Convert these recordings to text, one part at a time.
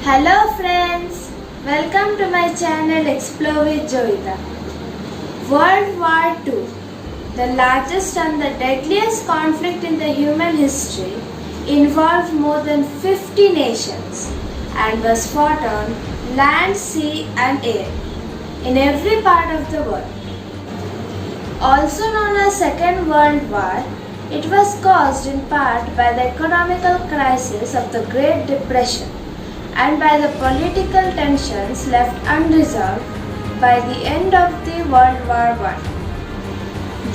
Hello friends, welcome to my channel Explore with Joyeeta. World War II, the largest and the deadliest conflict in the human history, involved more than 50 nations and was fought on land, sea and air in every part of the world. Also known as Second World War, it was caused in part by the economical crisis of the Great Depression and by the political tensions left unresolved by the end of the World War I.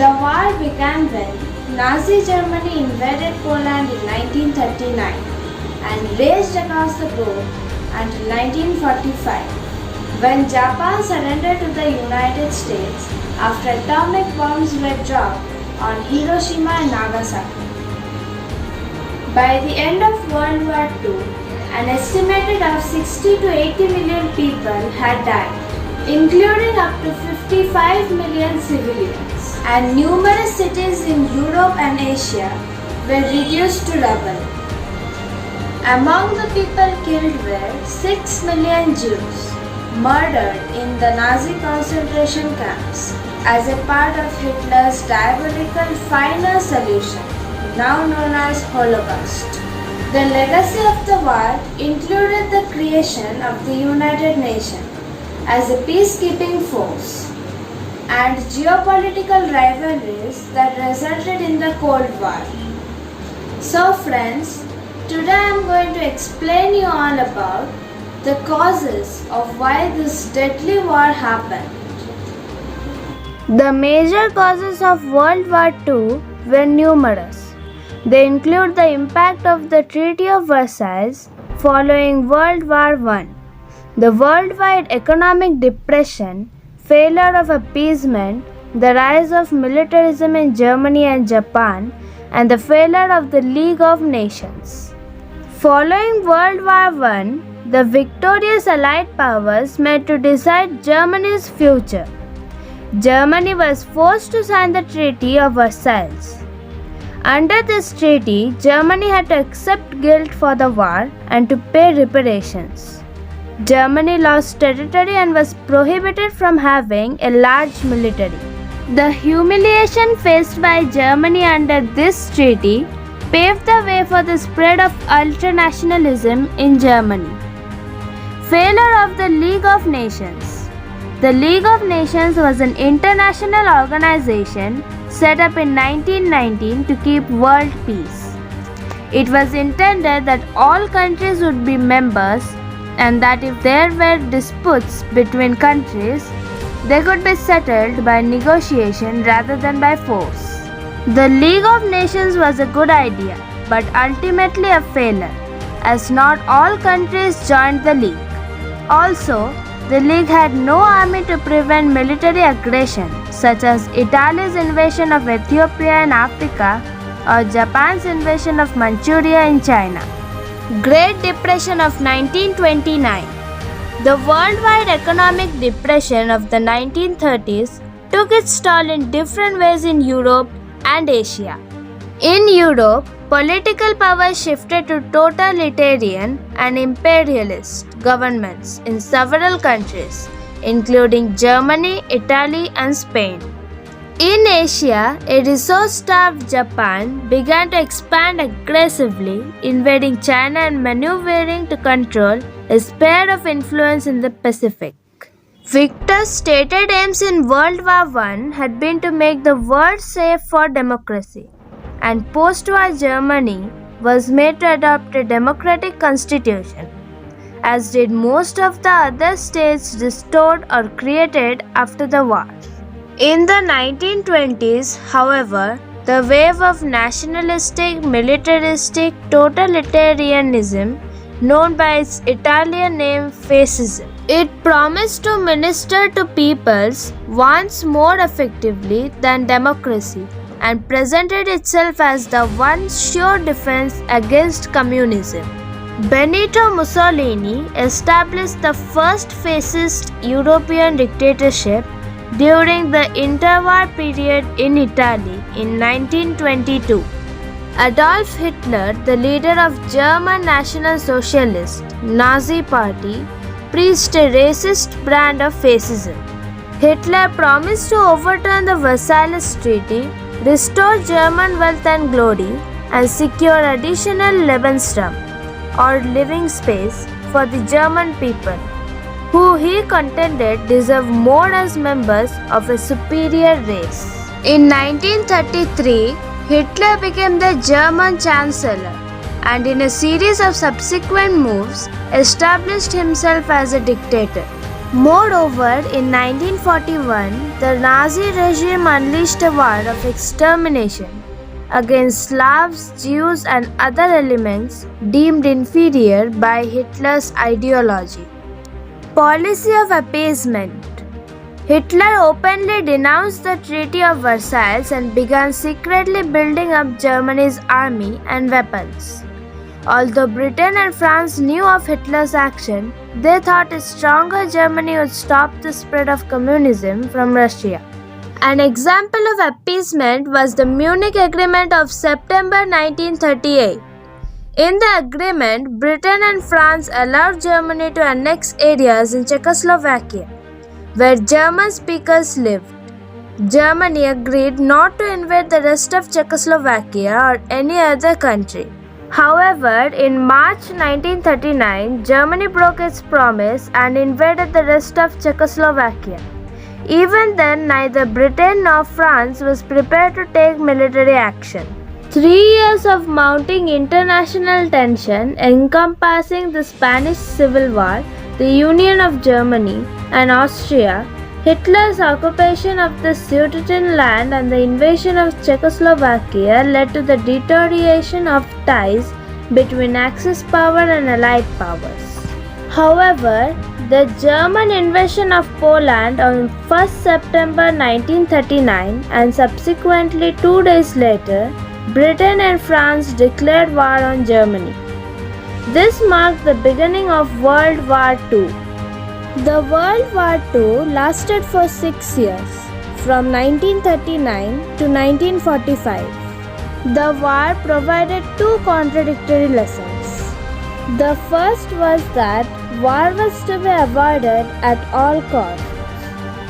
The war began when Nazi Germany invaded Poland in 1939 and raged across the globe until 1945, when Japan surrendered to the United States after atomic bombs were dropped on Hiroshima and Nagasaki. By the end of World War II, an estimated of 60 to 80 million people had died, including up to 55 million civilians, and numerous cities in Europe and Asia were reduced to rubble. Among the people killed were 6 million Jews, murdered in the Nazi concentration camps as a part of Hitler's diabolical final solution, now known as Holocaust. The legacy of the war included the creation of the United Nations as a peacekeeping force and geopolitical rivalries that resulted in the Cold War. So friends, today I am going to explain you all about the causes of why this deadly war happened. The major causes of World War II were numerous. They include the impact of the Treaty of Versailles following World War I, the worldwide economic depression, failure of appeasement, the rise of militarism in Germany and Japan, and the failure of the League of Nations. Following World War I, the victorious Allied powers met to decide Germany's future. Germany was forced to sign the Treaty of Versailles. Under this treaty, Germany had to accept guilt for the war and to pay reparations. Germany lost territory and was prohibited from having a large military. The humiliation faced by Germany under this treaty paved the way for the spread of ultranationalism in Germany. Failure of the League of Nations. The League of Nations was an international organization set up in 1919 to keep world peace. It was intended that all countries would be members and that if there were disputes between countries, they could be settled by negotiation rather than by force. The League of Nations was a good idea, but ultimately a failure, as not all countries joined the League. Also, the League had no army to prevent military aggression, such as Italy's invasion of Ethiopia in Africa or Japan's invasion of Manchuria in China. Great Depression of 1929. The worldwide economic depression of the 1930s took its toll in different ways in Europe and Asia. In Europe, political power shifted to totalitarian and imperialist governments in several countries, including Germany, Italy, and Spain. In Asia, a resource-starved Japan began to expand aggressively, invading China and maneuvering to control a sphere of influence in the Pacific. Victor's stated aims in World War I had been to make the world safe for democracy, and post-war Germany was made to adopt a democratic constitution, as did most of the other states restored or created after the war. In the 1920s, however, the wave of nationalistic, militaristic totalitarianism, known by its Italian name fascism, it promised to minister to people's wants more effectively than democracy and presented itself as the one sure defense against communism. Benito Mussolini established the first fascist European dictatorship during the interwar period in Italy in 1922. Adolf Hitler, the leader of German National Socialist Nazi Party, preached a racist brand of fascism. Hitler promised to overturn the Versailles Treaty, restore German wealth and glory, and secure additional Lebensraum, or living space, for the German people, who he contended deserved more as members of a superior race. In 1933, Hitler became the German Chancellor and in a series of subsequent moves established himself as a dictator. Moreover, in 1941, the Nazi regime unleashed a war of extermination against Slavs, Jews, and other elements deemed inferior by Hitler's ideology. Policy of appeasement. Hitler openly denounced the Treaty of Versailles and began secretly building up Germany's army and weapons. Although Britain and France knew of Hitler's action, they thought a stronger Germany would stop the spread of communism from Russia. An example of appeasement was the Munich Agreement of September 1938. In the agreement, Britain and France allowed Germany to annex areas in Czechoslovakia, where German speakers lived. Germany agreed not to invade the rest of Czechoslovakia or any other country. However, in March 1939, Germany broke its promise and invaded the rest of Czechoslovakia. Even then, neither Britain nor France was prepared to take military action. 3 years of mounting international tension encompassing the Spanish Civil War, the Union of Germany and Austria, Hitler's occupation of the Sudetenland and the invasion of Czechoslovakia led to the deterioration of ties between Axis power and Allied powers. However, the German invasion of Poland on 1 September 1939 and subsequently 2 days later, Britain and France declared war on Germany. This marked the beginning of World War II. The World War II lasted for 6 years, from 1939 to 1945. The war provided two contradictory lessons. The first was that war was to be avoided at all costs.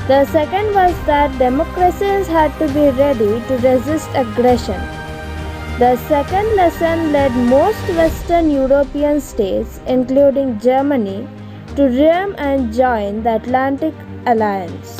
The second was that democracies had to be ready to resist aggression. The second lesson led most Western European states, including Germany, to rearm and join the Atlantic Alliance.